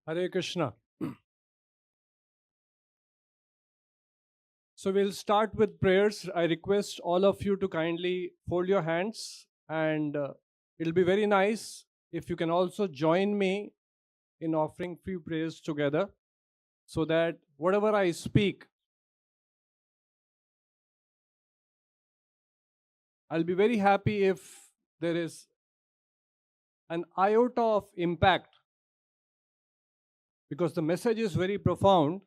Hare Krishna. So we'll start with prayers. I request all of you to kindly fold your hands, and it'll be very nice if you can also join me in offering few prayers together, so that whatever I speak, I'll be very happy if there is an iota of impact, because the message is very profound,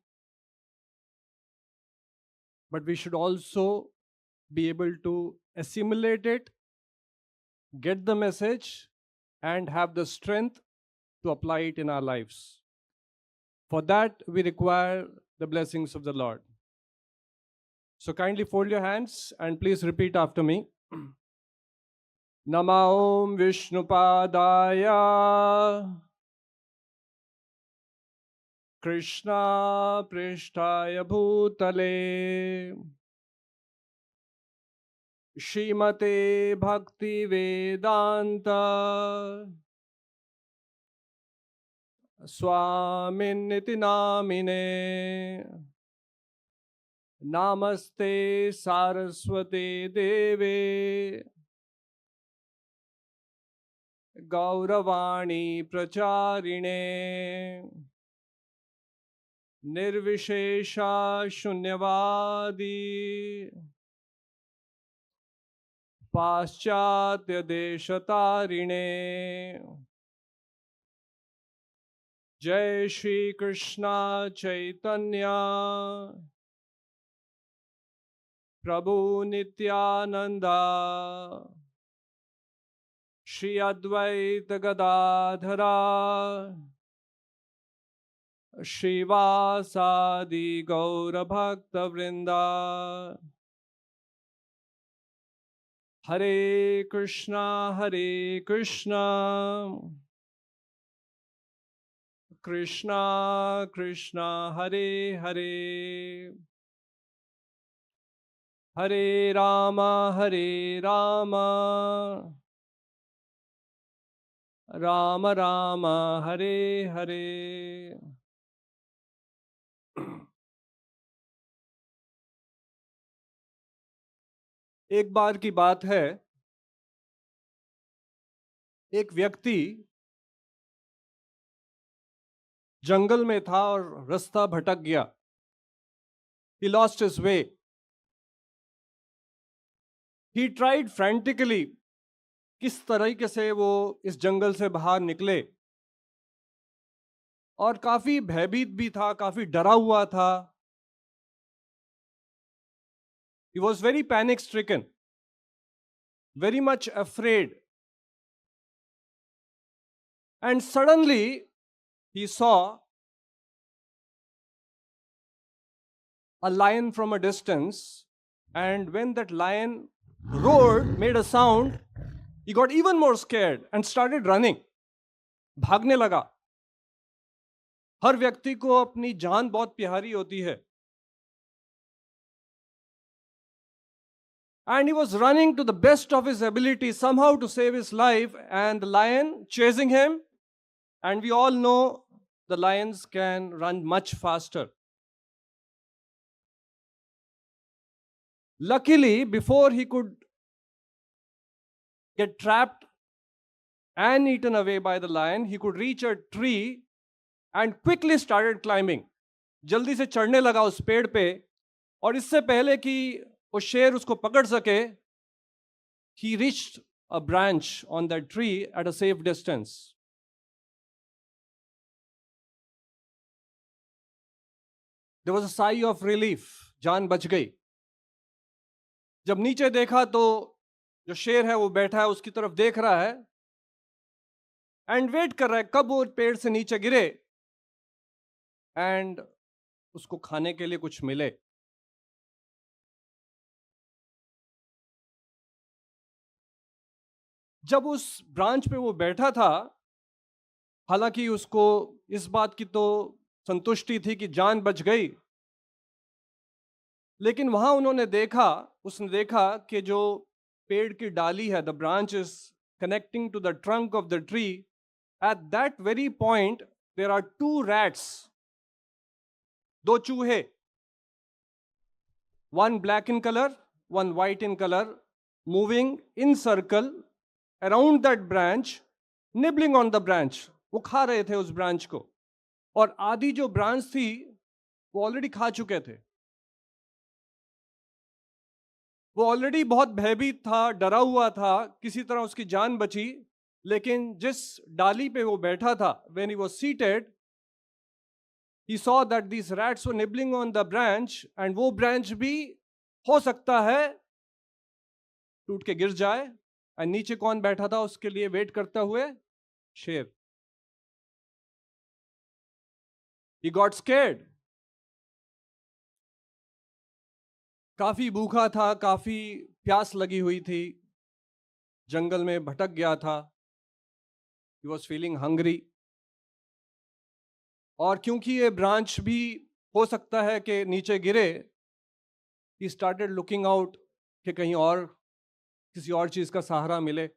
but we should also be able to assimilate it, get the message, and have the strength to apply it in our lives. For that, we require the blessings of the Lord. So kindly fold your hands and please repeat after me. Nama Om Vishnupadaya Krishna Prishtaya Bhutale Shrimate Bhakti Vedanta Swaminiti Namine Namaste Saraswate Deve Gauravani Pracharine Nirvishesha Shunyavadi Paschatya Deshatarine Jai Shri Krishna Chaitanya Prabhu Nityananda Shri Advaita Gadadhara Shivasadi Gaura Bhakta Vrinda Hare Krishna Krishna Krishna Hare Hare Hare Rama Rama Rama Hare Hare. एक बार की बात है, एक व्यक्ति जंगल में था और रास्ता भटक गया. He lost his way. He tried frantically किस तरीके से वो इस जंगल से बाहर निकले, और काफी भयभीत भी था, काफी डरा हुआ था. He was very panic stricken, very much afraid. And suddenly he saw a lion from a distance, and when that lion roared, made a sound, he got even more scared and started running. भागने लगा. हर व्यक्ति को अपनी जान बहुत प्यारी होती है. And he was running to the best of his ability somehow to save his life, and the lion chasing him, and we all know the lions can run much faster. Luckily, before he could get trapped and eaten away by the lion, he could reach a tree and quickly started climbing. जल्दी से चढ़ने लगा उस पेड़ पे, और इससे पहले कि वो शेर उसको पकड़ सके, he reached a branch on that tree at a safe distance. There was a sigh of relief. जान बच गई. जब नीचे देखा तो जो शेर है वो बैठा है, उसकी तरफ देख रहा है एंड वेट कर रहा है कब वो पेड़ से नीचे गिरे एंड उसको खाने के लिए कुछ मिले. जब उस ब्रांच पे वो बैठा था, हालांकि उसको इस बात की तो संतुष्टि थी कि जान बच गई, लेकिन वहां उसने देखा कि जो पेड़ की डाली है, the branch is connecting to the trunk of the tree. At that very point, there are two rats, दो चूहे, one black in color, one white in color, moving in circle around that branch, nibbling on the branch. वो खा रहे थे उस branch को, और आधी जो ब्रांच थी वो ऑलरेडी खा चुके थे. वो ऑलरेडी बहुत भयभीत था, डरा हुआ था, किसी तरह उसकी जान बची. लेकिन जिस डाली पे वो बैठा था, when he was seated, he saw that these rats were nibbling on the branch, and वो branch भी हो सकता है टूट के गिर जाए. और नीचे कौन बैठा था उसके लिए वेट करता हुए? शेर. He got scared. काफी भूखा था, काफी प्यास लगी हुई थी, जंगल में भटक गया था. He was feeling hungry. और क्योंकि ये ब्रांच भी हो सकता है कि नीचे गिरे, he started looking out कि कहीं और किसी और चीज का सहारा मिले.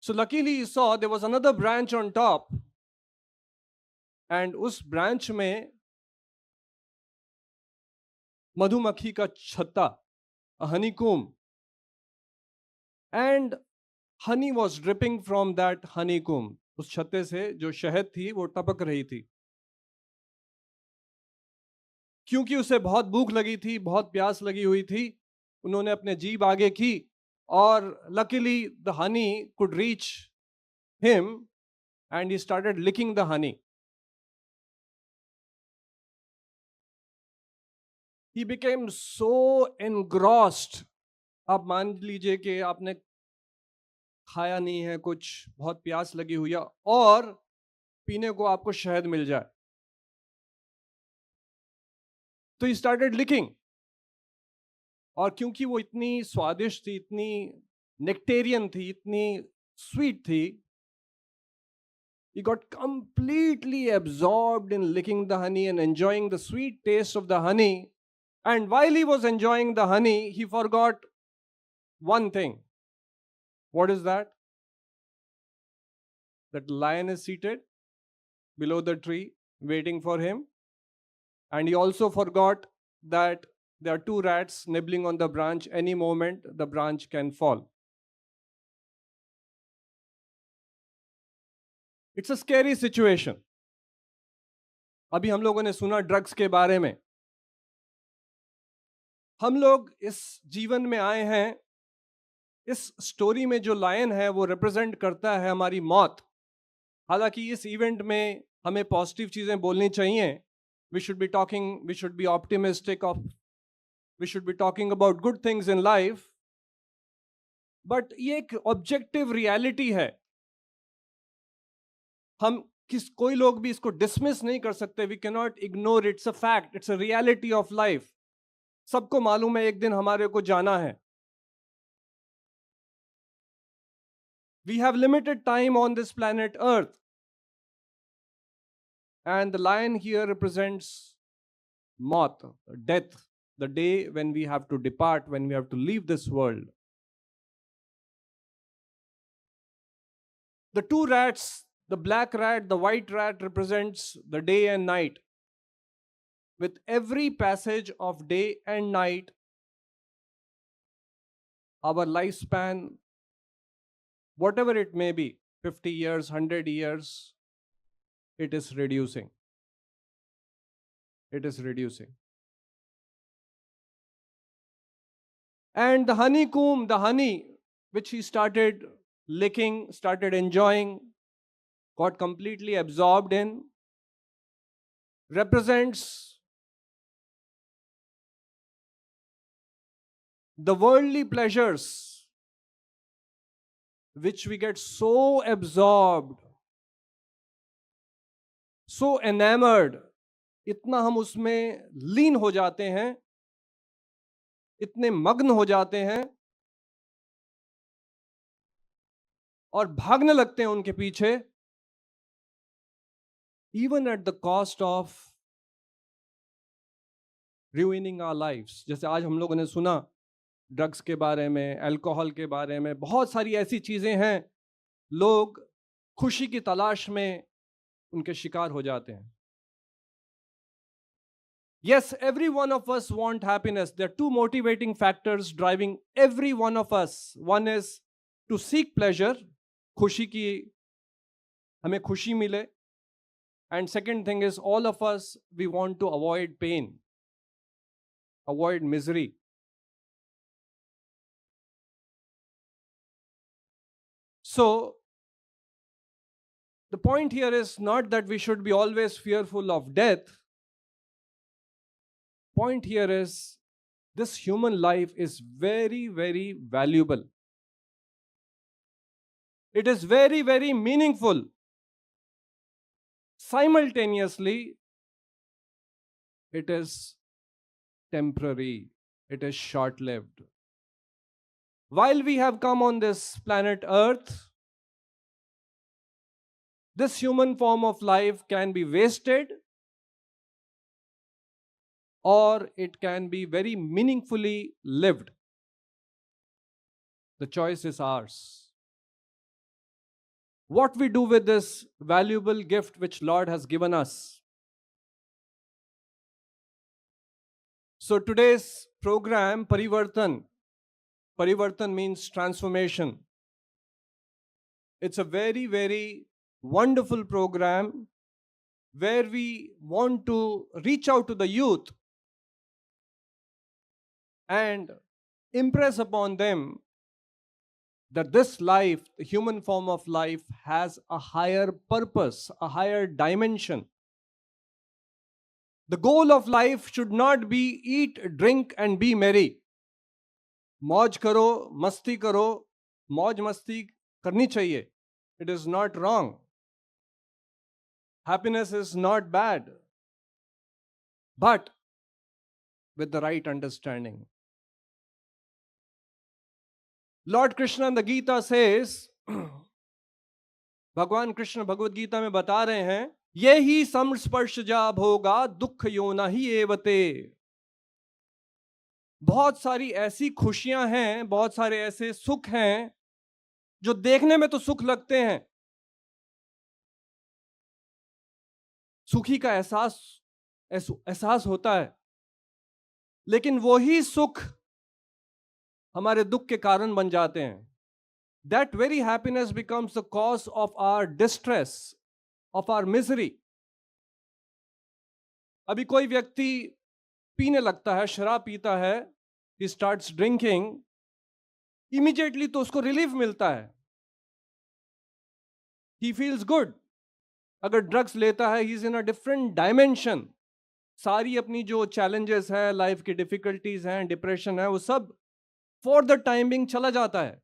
So luckily he saw there was another branch on top, and उस ब्रांच में मधुमक्खी का छत्ता, a honeycomb, and honey was dripping from that honeycomb. उस छत्ते से जो शहद थी वो टपक रही थी. क्योंकि उसे बहुत भूख लगी थी, बहुत प्यास लगी हुई थी, उन्होंने अपने जीभ आगे की, और luckily the honey could reach him and he started licking the honey. He became so engrossed. आप मान लीजिए कि आपने खाया नहीं है कुछ, बहुत प्यास लगी हुई है, और पीने को आपको शहद मिल जाए, तो he started licking. और क्योंकि वो इतनी स्वादिष्ट थी, इतनी नेक्टेरियन थी, इतनी स्वीट थी, he got completely absorbed in licking the honey and enjoying the sweet taste of the honey. And while he was enjoying the honey, he forgot one thing. What is that? That lion is seated below the tree waiting for him. And he also forgot that there are two rats nibbling on the branch. Any moment the branch can fall. It's a scary situation. अभी हम लोगों ने सुना drugs के बारे में. हम लोग इस जीवन में आए हैं, इस स्टोरी में जो लायन है वो रिप्रेजेंट करता है हमारी मौत. हालांकि इस इवेंट में हमें पॉजिटिव चीजें बोलनी चाहिए. We should be talking, we should be optimistic we should be talking about good things in life. But ये एक ऑब्जेक्टिव रियलिटी है. हम कोई लोग भी इसको डिसमिस नहीं कर सकते. We cannot ignore it. It's a fact. It's a reality of life. सबको मालूम है एक दिन हमारे को जाना है. We have limited time on this planet Earth. And the lion here represents maut, death, the day when we have to depart, when we have to leave this world. The two rats, the black rat, the white rat, represents the day and night. With every passage of day and night, our lifespan, whatever it may be, 50 years, 100 years, it is reducing. It is reducing. And the honeycomb, the honey, which he started licking, started enjoying, got completely absorbed in, represents the worldly pleasures which we get so absorbed, so enamored, इतना हम उसमें लीन हो जाते हैं, इतने मग्न हो जाते हैं और भागने लगते हैं उनके पीछे, even at the cost of ruining our lives. जैसे आज हम लोगों ने सुना ड्रग्स के बारे में, अल्कोहल के बारे में, बहुत सारी ऐसी चीजें हैं. लोग खुशी की तलाश में उनके शिकार हो जाते हैं. Yes, every one of us want happiness. There are two motivating factors driving every one of us. One is to seek pleasure, खुशी की हमें खुशी मिले. And second thing is all of us, we want to avoid pain, avoid misery. So the point here is not that we should be always fearful of death. Point here is this human life is very, very valuable. It is very, very meaningful. Simultaneously, it is temporary, it is short lived. While we have come on this planet Earth, this human form of life can be wasted or it can be very meaningfully lived. The choice is ours. What we do with this valuable gift which Lord has given us. So today's program, Parivartan means transformation. It's a very, very wonderful program where we want to reach out to the youth and impress upon them that this life, the human form of life, has a higher purpose, a higher dimension. The goal of life should not be eat, drink and be merry. मौज करो, मस्ती करो, मौज मस्ती करनी चाहिए. It is not wrong. Happiness is not bad, but with the right understanding. Lord Krishna in the Gita says, भगवान कृष्ण भगवद गीता में बता रहे हैं, ये ही समस्पर्श जा भोगा दुख योना ही एवते. बहुत सारी ऐसी खुशियां हैं, बहुत सारे ऐसे सुख हैं जो देखने में तो सुख लगते हैं, सुखी का एहसास होता है, लेकिन वही सुख हमारे दुख के कारण बन जाते हैं. That very happiness becomes the cause of our distress, of our misery. अभी कोई व्यक्ति पीने लगता है, शराब पीता है, he starts drinking, immediately तो उसको रिलीफ मिलता है, he feels good. अगर ड्रग्स लेता है, he is in a different dimension. सारी अपनी जो challenges है, लाइफ की डिफिकल्टीज हैं, डिप्रेशन है, वो सब फॉर द टाइमिंग चला जाता है.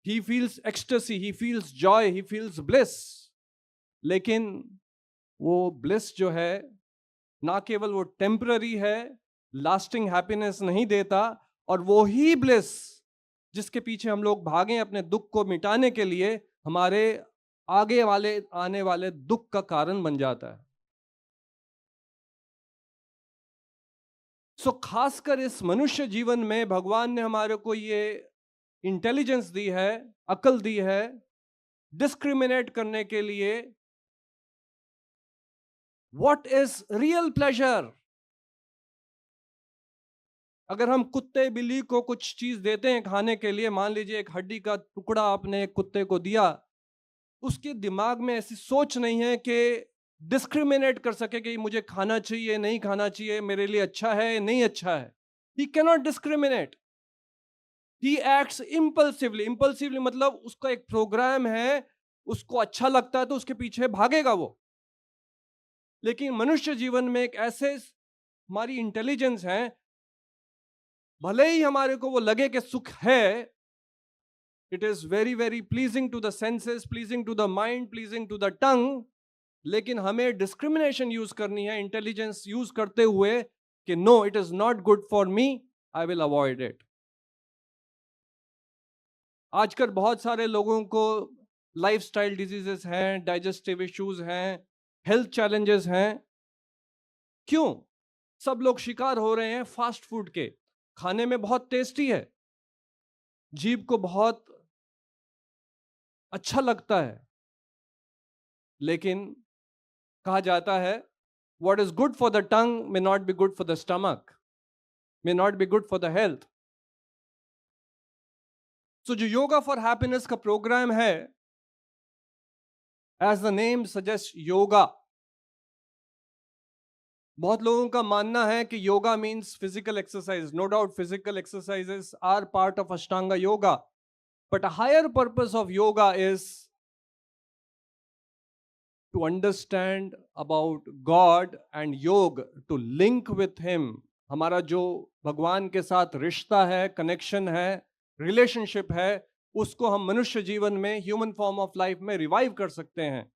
He feels ecstasy, he feels joy, he feels bliss. लेकिन वो bliss जो है ना केवल वो टेम्पररी है, लास्टिंग हैप्पीनेस नहीं देता, और वो ही bliss जिसके पीछे हम लोग भागें अपने दुख को मिटाने के लिए, हमारे आगे वाले आने वाले दुख का कारण बन जाता है. सो खासकर इस मनुष्य जीवन में भगवान ने हमारे को ये इंटेलिजेंस दी है, अकल दी है, डिस्क्रिमिनेट करने के लिए. What is real pleasure? अगर हम कुत्ते बिल्ली को कुछ चीज देते हैं खाने के लिए, मान लीजिए एक हड्डी का टुकड़ा आपने एक कुत्ते को दिया, उसके दिमाग में ऐसी सोच नहीं है कि डिस्क्रिमिनेट कर सके कि मुझे खाना चाहिए नहीं खाना चाहिए, मेरे लिए अच्छा है नहीं अच्छा है. ही cannot discriminate. He acts impulsively मतलब उसका एक प्रोग्राम है, उसको अच्छा लगता है तो उसके पीछे भागेगा वो. लेकिन मनुष्य जीवन में एक ऐसे हमारी इंटेलिजेंस है, भले ही हमारे को वो लगे कि सुख है, it is very very pleasing to the senses, pleasing to the mind, pleasing to the tongue, लेकिन हमें डिस्क्रिमिनेशन यूज करनी है, इंटेलिजेंस यूज करते हुए कि no, it is not good for me, I will avoid it. आजकल बहुत सारे लोगों को लाइफस्टाइल डिजीजेस हैं, डाइजेस्टिव इश्यूज हैं, हेल्थ चैलेंजेस हैं. क्यों? सब लोग शिकार हो रहे हैं फास्ट फूड के. खाने में बहुत टेस्टी है, जीभ को बहुत अच्छा लगता है, लेकिन कहा जाता है what is good for the tongue may not be good for the stomach, may not be good for the health. So जो योगा फॉर हैप्पीनेस का प्रोग्राम है, as the name suggest yoga, बहुत लोगों का मानना है कि yoga means physical exercise. No doubt physical exercises are part of Ashtanga yoga, but a higher purpose of yoga is to understand about God and योग to link with him. हमारा जो भगवान के साथ रिश्ता है, कनेक्शन है, रिलेशनशिप है, उसको हम मनुष्य जीवन में, ह्यूमन फॉर्म ऑफ लाइफ में रिवाइव कर सकते हैं.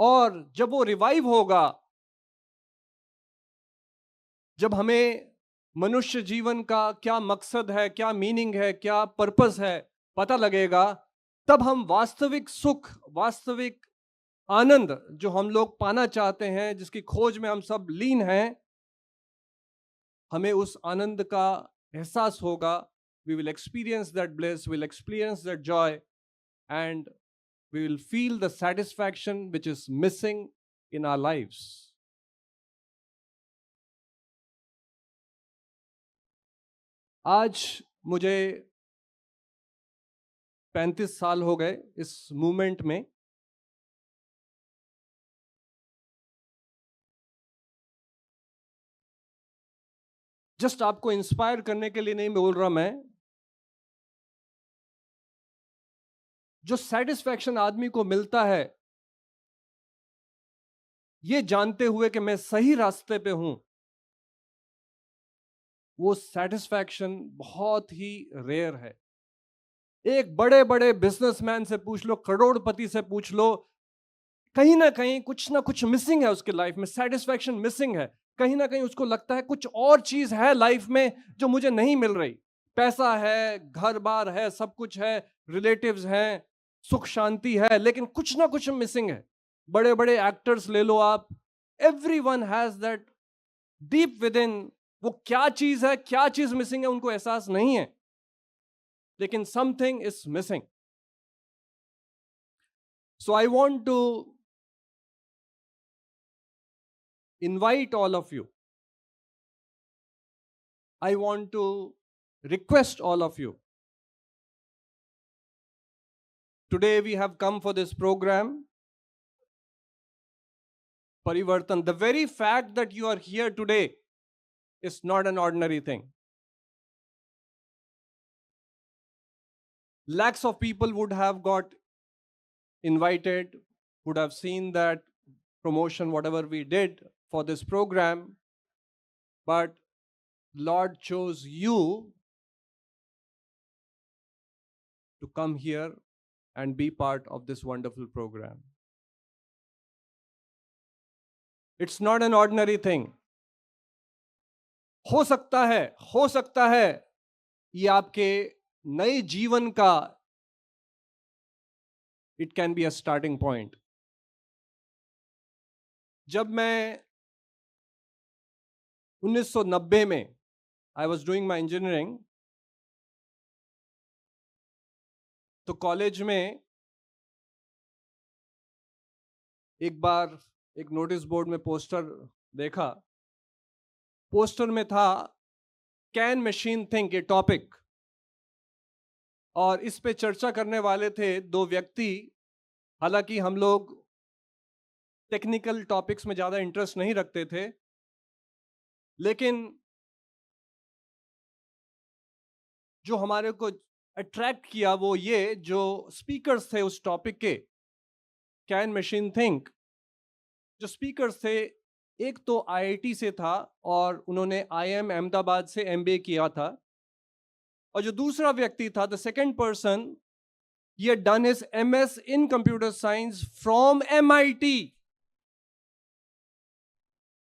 और जब वो रिवाइव होगा, जब हमें मनुष्य जीवन का क्या मकसद है, क्या मीनिंग है, क्या पर्पस है पता लगेगा, तब हम वास्तविक सुख, वास्तविक आनंद जो हम लोग पाना चाहते हैं, जिसकी खोज में हम सब लीन हैं, हमें उस आनंद का एहसास होगा. We will experience that bliss, will experience that joy, and we will feel the satisfaction which is missing in our lives. आज मुझे 35 साल हो गए इस मूवमेंट में. जस्ट आपको इंस्पायर करने के लिए नहीं बोल रहा मैं. जो सेटिस्फैक्शन आदमी को मिलता है ये जानते हुए कि मैं सही रास्ते पे हूं, वो सेटिस्फैक्शन बहुत ही रेयर है. एक बड़े बड़े बिजनेसमैन से पूछ लो, करोड़पति से पूछ लो, कहीं ना कुछ मिसिंग है उसके लाइफ में, सेटिस्फैक्शन मिसिंग है. कहीं ना कहीं उसको लगता है कुछ और चीज है लाइफ में जो मुझे नहीं मिल रही. पैसा है, घर बार है, सब कुछ है, रिलेटिव्स हैं, सुख शांति है, लेकिन कुछ ना कुछ मिसिंग है. बड़े बड़े एक्टर्स ले लो आप, everyone has that deep with in. वो क्या चीज है, क्या चीज मिसिंग है उनको एहसास नहीं है, लेकिन something is missing. So I want to invite all of you. I want to request all of you. Today we have come for this program, Parivartan. The very fact that you are here today is not an ordinary thing. Lakhs of people would have got invited, would have seen that promotion, whatever we did for this program, but Lord chose you to come here and be part of this wonderful program. It's not an ordinary thing. हो सकता है ये आपके नए जीवन का, it can be a starting point. जब मैं 1990 में I was doing my engineering, तो कॉलेज में एक बार एक नोटिस बोर्ड में पोस्टर देखा. पोस्टर में था can machine think, A topic, और इस पे चर्चा करने वाले थे दो व्यक्ति. हालांकि हम लोग टेक्निकल टॉपिक्स में ज्यादा इंटरेस्ट नहीं रखते थे, लेकिन जो हमारे को अट्रैक्ट किया वो ये जो स्पीकर्स थे उस टॉपिक के, कैन मशीन थिंक. जो स्पीकर्स थे, एक तो आईआईटी से था और उन्होंने आईएम अहमदाबाद से एमबीए किया था, और जो दूसरा व्यक्ति था, the second person, he had done his MS in computer science from MIT.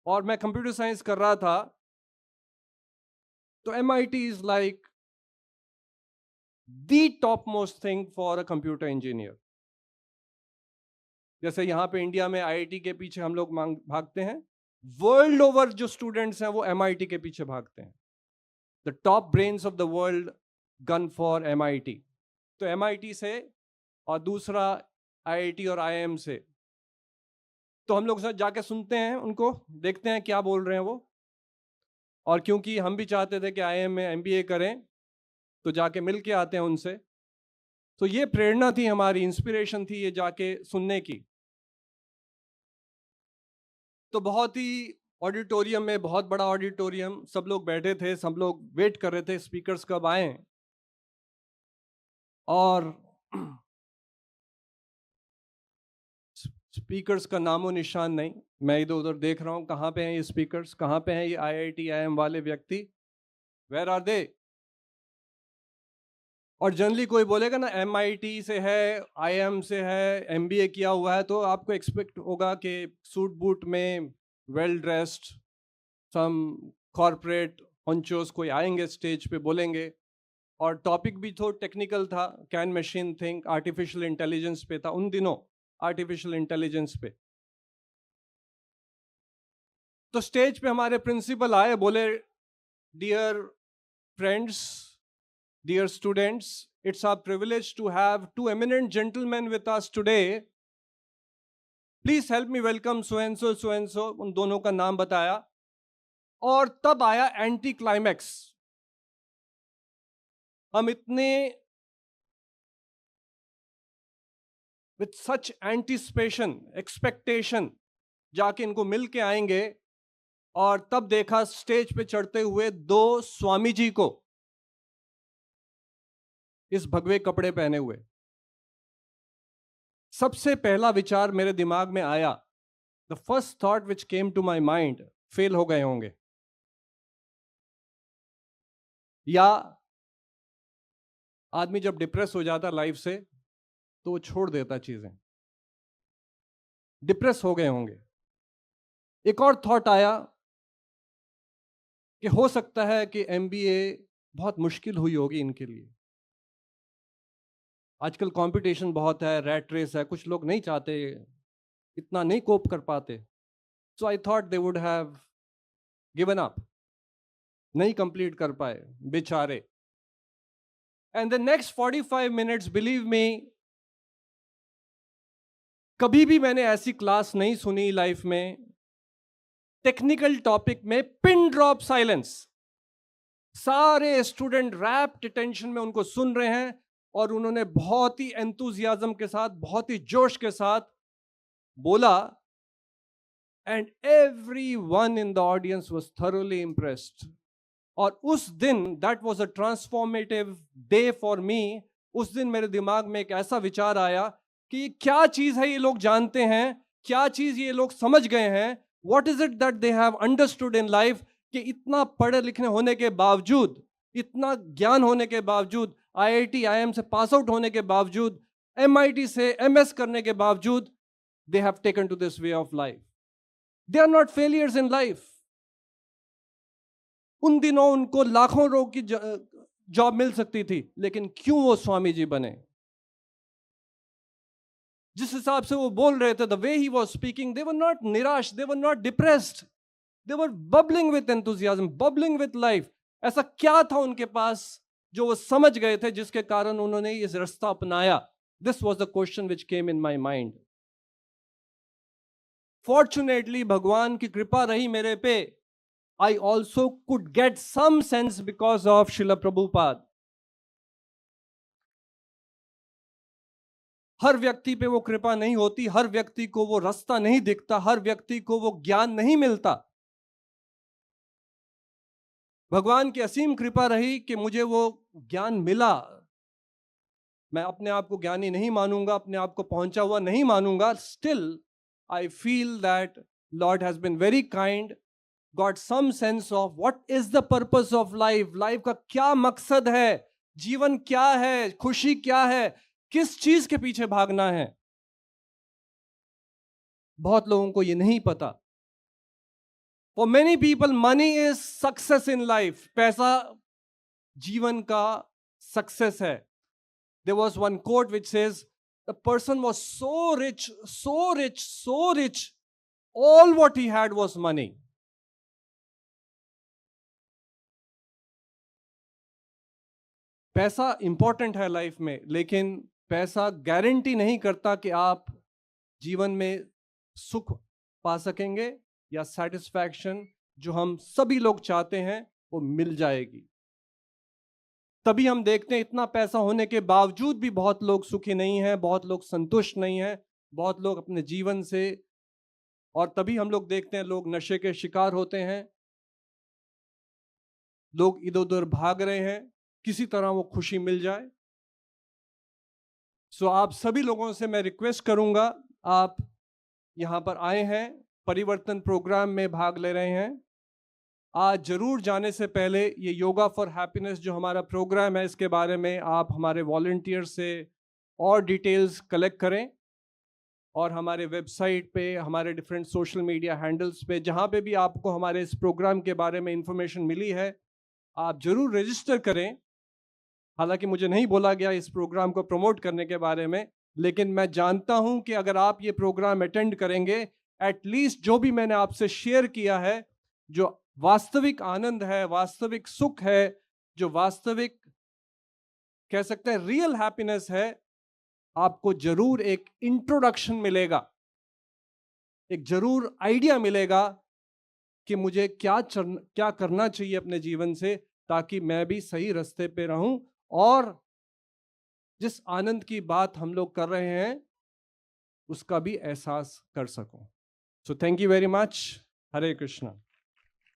और मैं कंप्यूटर साइंस कर रहा था, तो MIT is like the topmost thing for a computer engineer. जैसे यहाँ पे इंडिया में आईआईटी के पीछे हम लोग भागते हैं, वर्ल्ड ओवर जो स्टूडेंट्स हैं वो MIT के पीछे भागते हैं. The top brains of the world gun for MIT. तो MIT से, और दूसरा आईआईटी और आईआईएम से। तो हम लोग जाके सुनते हैं उनको, देखते हैं क्या बोल रहे हैं वो। और क्योंकि हम भी चाहते थे कि आईआईएम में एमबीए करें, तो जाके मिल के आते हैं उनसे। तो ये प्रेरणा थी हमारी, इंस्पिरेशन थी ये जाके सुनने की। तो बहुत ही ऑडिटोरियम में, बहुत बड़ा ऑडिटोरियम, सब लोग बैठे थे, सब लोग वेट कर रहे थे स्पीकर्स कब आए। और स्पीकर्स का नामो निशान नहीं। मैं इधर उधर देख रहा हूँ, कहाँ पे हैं ये स्पीकर्स, कहाँ पे हैं ये आईआईटी आईएम वाले व्यक्ति, वेयर आर दे। और जनरली कोई बोलेगा ना एमआईटी से है, आईएम से है, एमबीए किया हुआ है, तो आपको एक्सपेक्ट होगा कि सूट बूट में, वेल ड्रेस्ड, सम कॉरपोरेट हॉन्चोस कोई आएंगे स्टेज पे बोलेंगे। और टॉपिक भी तो टेक्निकल था, can machine think, artificial intelligence पे था उन दिनों, आर्टिफिशियल इंटेलिजेंस पे। तो स्टेज पे हमारे प्रिंसिपल आए, बोले dear friends, dear students, it's our privilege to have two eminent gentlemen with us today. Please help me welcome so and so, so and so. उन दोनों का नाम बताया। और तब आया एंटी क्लाइमैक्स। हम इतने विथ सच एंटीसिपेशन, एक्सपेक्टेशन जाके इनको मिल के आएंगे, और तब देखा स्टेज पे चढ़ते हुए दो स्वामी जी को, इस भगवे कपड़े पहने हुए। सबसे पहला विचार मेरे दिमाग में आया, the first thought which came to my mind, fail हो गए होंगे, या आदमी जब डिप्रेस हो जाता लाइफ से तो वो छोड़ देता चीजें, डिप्रेस हो गए होंगे। एक और थॉट आया कि हो सकता है कि एमबीए बहुत मुश्किल हुई होगी इनके लिए, आजकल कंपटीशन बहुत है, रैट रेस है, कुछ लोग नहीं चाहते, इतना नहीं कोप कर पाते। So I thought they would have given up, नहीं कंप्लीट कर पाए बेचारे। And the next 45 minutes, believe me, कभी भी मैंने ऐसी क्लास नहीं सुनी लाइफ में, टेक्निकल टॉपिक में पिन ड्रॉप साइलेंस। सारे स्टूडेंट रैप्ट टेंशन में उनको सुन रहे हैं, और उन्होंने बहुत ही एंथुजियाज्म के साथ, बहुत ही जोश के साथ बोला, and everyone in the audience was thoroughly impressed। और उस दिन, that was a transformative day for me. उस दिन मेरे दिमाग में एक ऐसा विचार आया कि क्या चीज है ये लोग जानते हैं, क्या चीज ये लोग समझ गए हैं, what is it that they have understood in life, कि इतना पढ़े लिखने होने के बावजूद, इतना ज्ञान होने के बावजूद, आईआईटी आईएम से पास आउट होने के बावजूद, एमआईटी से एमएस करने के बावजूद, they have taken to this way of life. They are not failures in life. उन दिनों उनको लाखों लोग की जॉब मिल सकती थी, लेकिन क्यों वो स्वामी जी बने? जिस हिसाब से वो बोल रहे थे, the way he was speaking, they were not निराश, they were not depressed, they were bubbling with enthusiasm, bubbling with life. ऐसा क्या था उनके पास जो वो समझ गए थे, जिसके कारण उन्होंने इस रास्ता अपनाया? This was the question which came in my mind. Fortunately भगवान की कृपा रही मेरे पे, I also could get some sense because of Srila Prabhupada. हर व्यक्ति पे वो कृपा नहीं होती, हर व्यक्ति को वो रास्ता नहीं दिखता, हर व्यक्ति को वो ज्ञान नहीं मिलता। भगवान की असीम कृपा रही कि मुझे वो ज्ञान मिला। मैं अपने आप को ज्ञानी नहीं मानूंगा, अपने आप को पहुंचा हुआ नहीं मानूंगा, still I feel that lord has been very kind, got some sense of what is the purpose of life, life का क्या मकसद है, जीवन क्या है, खुशी क्या है, किस चीज के पीछे भागना है। बहुत लोगों को ये नहीं पता। For many people money is success in life, पैसा जीवन का सक्सेस है। There was one quote which says the person was so rich, so rich, so rich, all what he had was money. पैसा इंपॉर्टेंट है life में, लेकिन पैसा guarantee नहीं करता कि आप जीवन में सुख पा सकेंगे या सेटिस्फैक्शन जो हम सभी लोग चाहते हैं वो मिल जाएगी। तभी हम देखते हैं इतना पैसा होने के बावजूद भी बहुत लोग सुखी नहीं हैं, बहुत लोग संतुष्ट नहीं हैं, बहुत लोग अपने जीवन से, और तभी हम लोग देखते हैं लोग नशे के शिकार होते हैं, लोग इधर उधर भाग रहे हैं, किसी तरह वो खुशी मिल जाए। सो आप सभी लोगों से मैं रिक्वेस्ट करूंगा, आप यहाँ पर आए हैं, परिवर्तन प्रोग्राम में भाग ले रहे हैं, आज जरूर जाने से पहले ये योगा फॉर हैप्पीनेस जो हमारा प्रोग्राम है इसके बारे में आप हमारे वॉलंटियर से और डिटेल्स कलेक्ट करें, और हमारे वेबसाइट पे, हमारे डिफरेंट सोशल मीडिया हैंडल्स पे, जहाँ पे भी आपको हमारे इस प्रोग्राम के बारे में इंफॉर्मेशन मिली है, आप जरूर रजिस्टर करें। हालांकि मुझे नहीं बोला गया इस प्रोग्राम को प्रमोट करने के बारे में, लेकिन मैं जानता हूं कि अगर आप ये प्रोग्राम अटेंड करेंगे, एटलीस्ट जो भी मैंने आपसे शेयर किया है, जो वास्तविक आनंद है, वास्तविक सुख है, जो वास्तविक कह सकते हैं रियल हैप्पीनेस है, आपको जरूर एक इंट्रोडक्शन मिलेगा, एक जरूर आइडिया मिलेगा कि मुझे क्या करना चाहिए अपने जीवन से, ताकि मैं भी सही रास्ते पे रहूं और जिस आनंद की बात हम लोग कर रहे हैं उसका भी एहसास कर सकूं। So thank you very much. Hare Krishna.